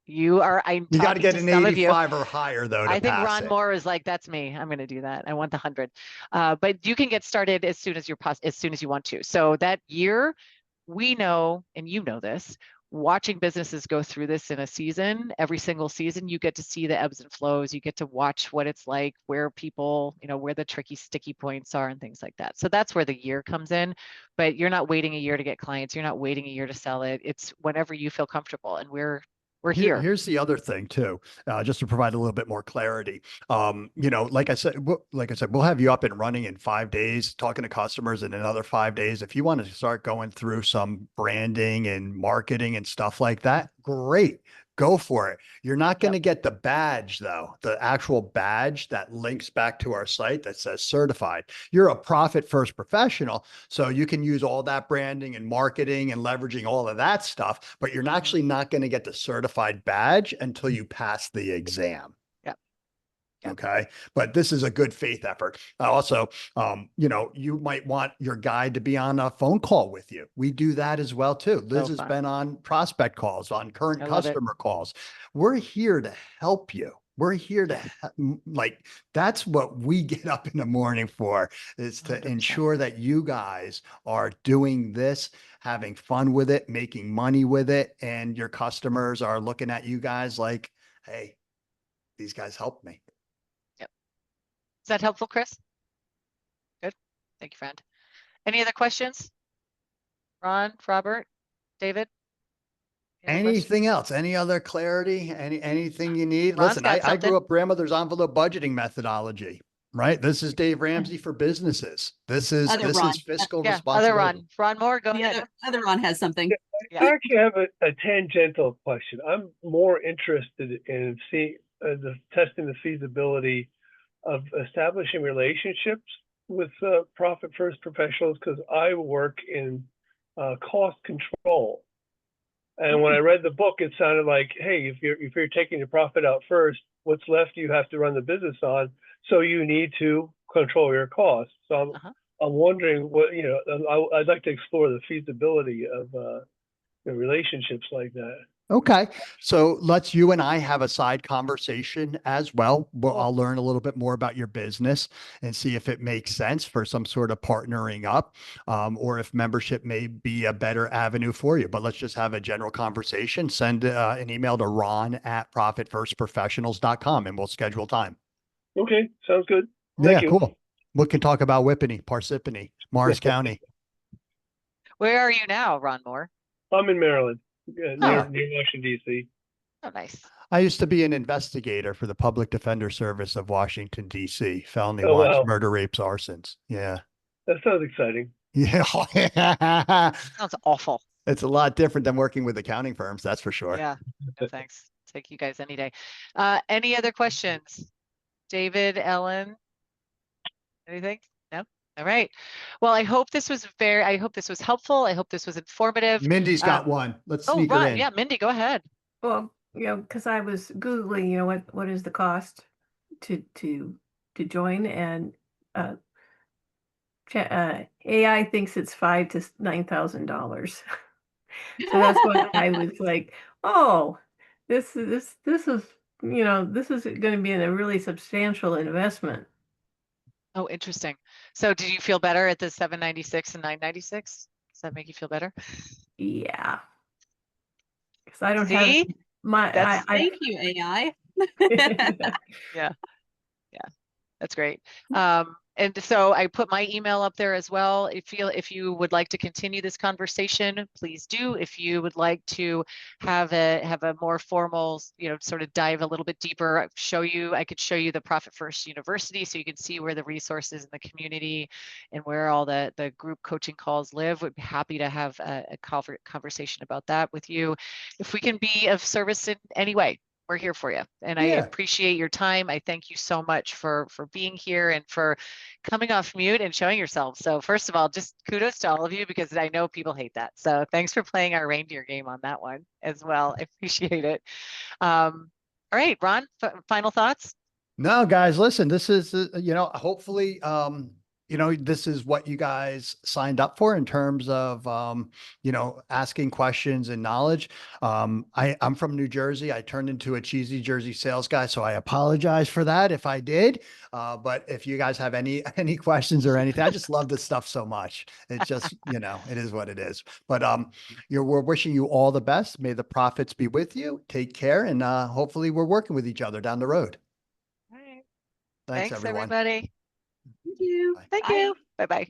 you got to get an 85 or higher though to I think pass Ron it. Moore is like, that's me. I'm going to do that. I want the 100. But you can get started as soon as you want to. So that year, we know, and you know this, watching businesses go through this in a season, every single season, you get to see the ebbs and flows. You get to watch what it's like, where people, where the tricky, sticky points are and things like that. So that's where the year comes in. But you're not waiting a year to get clients. You're not waiting a year to sell it. It's whenever you feel comfortable, and we're here. Here's the other thing too, just to provide a little bit more clarity. Like I said, we'll have you up and running in 5 days, talking to customers in another 5 days. If you want to start going through some branding and marketing and stuff like that, great. Go for it. You're not going to get the badge though, the actual badge that links back to our site that says certified. You're a profit first professional, so you can use all that branding and marketing and leveraging all of that stuff, but you're actually not going to get the certified badge until you pass the exam. Yep. Okay. But this is a good faith effort. Also, you might want your guide to be on a phone call with you. We do that as well too. Liz has been on prospect calls, on current customer calls. We're here to help you. We're here to that's what we get up in the morning for, is to 100%. ensure that you guys are doing this, having fun with it, making money with it. And your customers are looking at you guys like, hey, these guys helped me. Is that helpful, Chris? Good. Thank you, friend. Any other questions? Ron, Robert, David? Anything else? Any other clarity? Anything you need? Ron's Listen, got I grew something. up grandmother's envelope budgeting methodology, right? This is Dave Ramsey for businesses. This is Ron. fiscal Yeah, responsibility. other Ron Moore, go The ahead. other Ron has something. Yeah. I actually have a tangential question. I'm more interested in testing the feasibility of establishing relationships with profit first professionals, because I work in cost control. And when I read the book, it sounded like, hey, if you're taking the profit out first, what's left you have to run the business on. So you need to control your costs. So I'm wondering what, I'd like to explore the feasibility of relationships like that. Okay. So you and I have a side conversation as well. I'll learn a little bit more about your business and see if it makes sense for some sort of partnering up, or if membership may be a better avenue for you. But let's just have a general conversation. Send an email to ron@profitfirstprofessionals.com and we'll schedule time. Okay. Sounds good. Thank you. Cool. We can talk about Whippany, Parsippany, Morris County. Where are you now, Ron Moore? I'm in Maryland. Near Washington, D.C. Oh, nice. I used to be an investigator for the Public Defender Service of Washington, D.C. Felony watch, murder, rapes, arsons. Yeah. That sounds exciting. Yeah. Sounds awful. It's a lot different than working with accounting firms, that's for sure. Yeah, no, thanks. Take you guys any day. Any other questions? David, Ellen, anything? No? All right. Well, I hope this was helpful. I hope this was informative. Mindy's got one. Let's Oh, sneak her Ron, in. yeah, Mindy, go ahead. Well, because I was Googling, what is the cost to join, and AI thinks it's $5,000 to $9,000. So that's why I was like, oh, this is this is going to be a really substantial investment. Oh, interesting. So did you feel better at the 796 and 996? Does that make you feel better? Yeah, because I don't See? have my That's Thank you, AI. yeah. Yeah. That's great. And so I put my email up there as well. If you would like to continue this conversation, please do. If you would like to have a more formal, sort of dive a little bit deeper, I could show you the Profit First University so you can see where the resources in the community and where all the group coaching calls live. We'd be happy to have a conversation about that with you. If we can be of service in any way, we're here for you. And I appreciate your time. I thank you so much for being here and for coming off mute and showing yourself. So first of all, just kudos to all of you, because I know people hate that. So thanks for playing our reindeer game on that one as well. I appreciate it. All right, Ron, final thoughts? No, guys, listen, this is, hopefully, this is what you guys signed up for in terms of, asking questions and knowledge. I'm from New Jersey. I turned into a cheesy Jersey sales guy, so I apologize for that if I did. But if you guys have any questions or anything, I just love this stuff so much. It's just, it is what it is. But we're wishing you all the best. May the profits be with you. Take care, and hopefully we're working with each other down the road. All right. Thanks, Thanks everyone. everybody. Thank you. Thank Bye. you. Bye-bye.